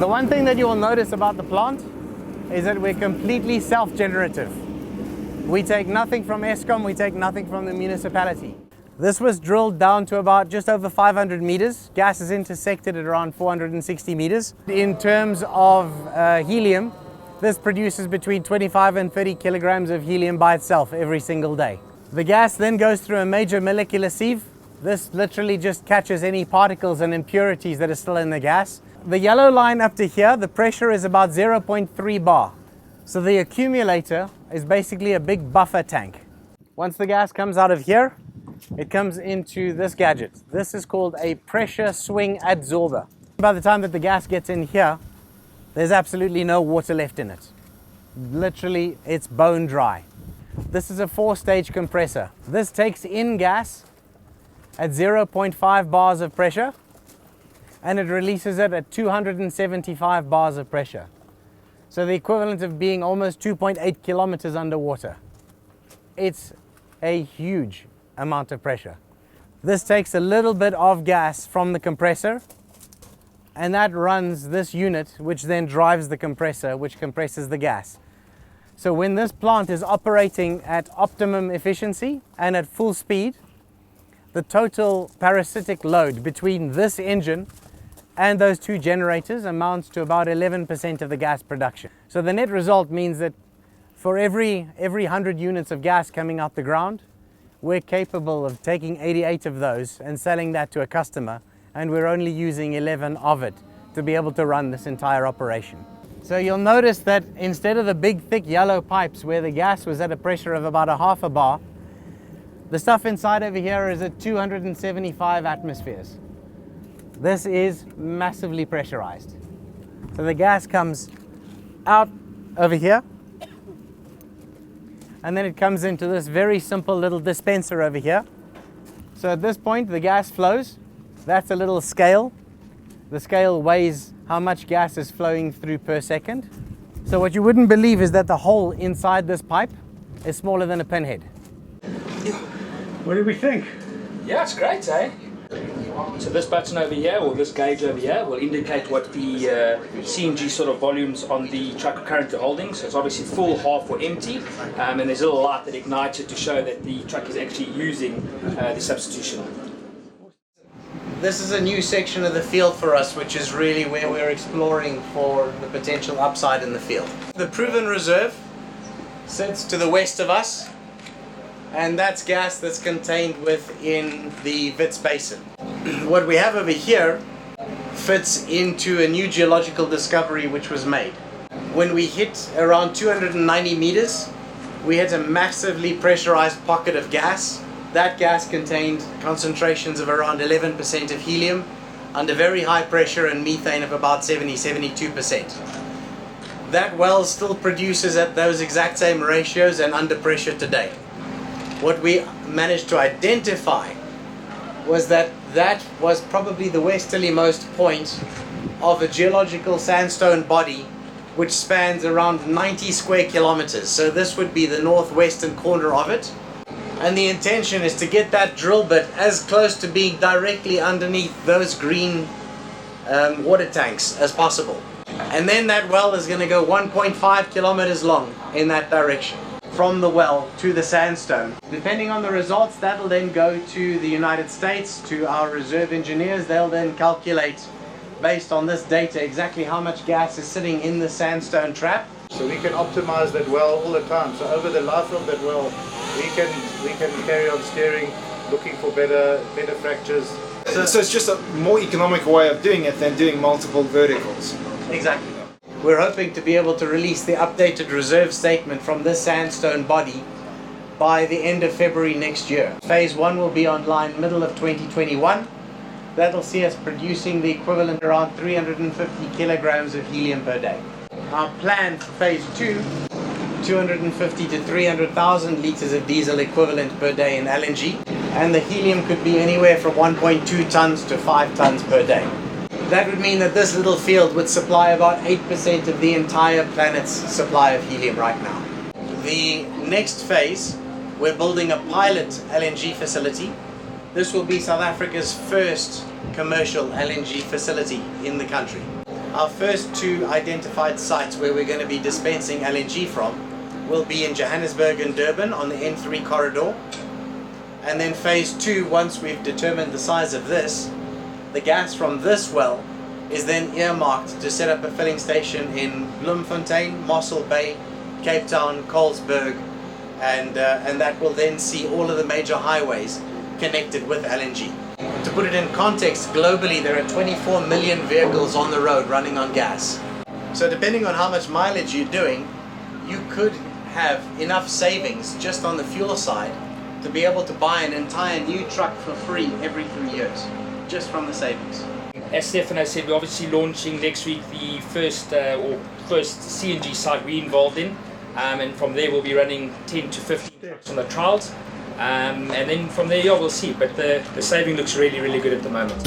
The one thing that you will notice about the plant is that we're completely self-generative. We take nothing from Eskom, we take nothing from the municipality. This was drilled down to about just over 500 meters. Gas is intersected at around 460 meters. In terms of helium, this produces between 25 and 30 kilograms of helium by itself every single day. The gas then goes through a major molecular sieve. This literally just catches any particles and impurities that are still in the gas. The yellow line up to here, the pressure is about 0.3 bar. So the accumulator is basically a big buffer tank. Once the gas comes out of here, it comes into this gadget. This is called a pressure swing adsorber. By the time that the gas gets in here, there's absolutely no water left in it. Literally, it's bone dry. This is a 4-stage compressor. This takes in gas at 0.5 bars of pressure, and it releases it at 275 bars of pressure. So the equivalent of being almost 2.8 kilometers underwater. It's a huge amount of pressure. This takes a little bit of gas from the compressor, and that runs this unit, which then drives the compressor, which compresses the gas. So when this plant is operating at optimum efficiency and at full speed, the total parasitic load between this engine and those two generators amounts to about 11% of the gas production. So the net result means that for every 100 units of gas coming out the ground, we're capable of taking 88 of those and selling that to a customer, and we're only using 11 of it to be able to run this entire operation. So you'll notice that instead of the big thick yellow pipes where the gas was at a pressure of about a half a bar, the stuff inside over here is at 275 atmospheres. This is massively pressurized. So the gas comes out over here, and then it comes into this very simple little dispenser over here. So at this point the gas flows. That's a little scale. The scale weighs how much gas is flowing through per second. So what you wouldn't believe is that the hole inside this pipe is smaller than a pinhead. What do we think? Yeah, it's great, eh? So this button over here, or this gauge over here, will indicate what the CNG sort of volumes on the truck are currently holding. So it's obviously full, half, or empty. And there's a little light that ignites it to show that the truck is actually using the substitution. This is a new section of the field for us, which is really where we're exploring for the potential upside in the field. The proven reserve sits to the west of us, and that's gas that's contained within the Wits Basin. What we have over here fits into a new geological discovery which was made. When we hit around 290 meters, we hit a massively pressurized pocket of gas. That gas contained concentrations of around 11% of helium under very high pressure and methane of about 70-72%. That well still produces at those exact same ratios and under pressure today. What we managed to identify was that that was probably the westerlymost point of a geological sandstone body which spans around 90 square kilometers. So this would be the northwestern corner of it. And the intention is to get that drill bit as close to being directly underneath those green water tanks as possible. And then that well is going to go 1.5 kilometers long in that direction, from the well to the sandstone. Depending on the results, that'll then go to the United States, to our reserve engineers. They'll then calculate, based on this data, exactly how much gas is sitting in the sandstone trap. So we can optimize that well all the time. So over the life of that well, we can carry on steering, looking for better fractures. So it's just a more economic way of doing it than doing multiple verticals. Exactly. We're hoping to be able to release the updated reserve statement from this sandstone body by the end of February next year. Phase 1 will be online middle of 2021. That'll see us producing the equivalent around 350 kilograms of helium per day. Our plan for phase 2, 250 to 300,000 liters of diesel equivalent per day in LNG, and the helium could be anywhere from 1.2 tons to 5 tons per day. That would mean that this little field would supply about 8% of the entire planet's supply of helium right now. The next phase, we're building a pilot LNG facility. This will be South Africa's first commercial LNG facility in the country. Our first two identified sites where we're going to be dispensing LNG from will be in Johannesburg and Durban on the N3 corridor. And then phase 2, once we've determined the size of this, the gas from this well is then earmarked to set up a filling station in Bloemfontein, Mossel Bay, Cape Town, Colesberg, and that will then see all of the major highways connected with LNG. To put it in context, globally there are 24 million vehicles on the road running on gas. So depending on how much mileage you're doing, you could have enough savings just on the fuel side to be able to buy an entire new truck for free every 3 years, just from the savings. As Stefano said, we're obviously launching next week the first CNG site we're involved in, and from there we'll be running 10 to 15 trucks on the trials, and then from there, yeah, we'll see. But the saving looks really, really good at the moment.